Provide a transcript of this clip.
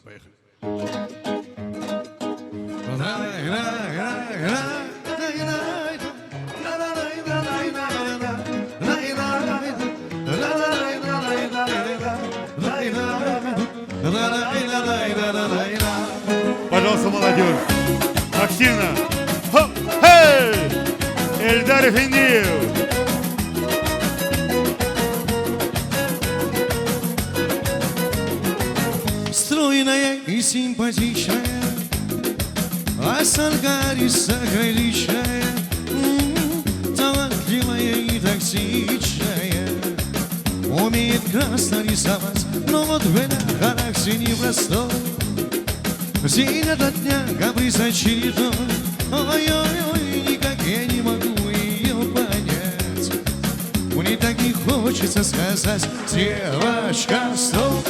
Поехали. Пожалуйста, молодежь. Активно. Хоп, хей! Эльдар Эфендиев. Стройная и симпатичная, Асангариса горячая, талантливая и токсичная, умеет красно рисовать, но вот в этом характере непростой. День ото дня каприз очередной, ой-ой-ой, никак я не могу ее понять. Мне так и хочется сказать: девочка, стоп.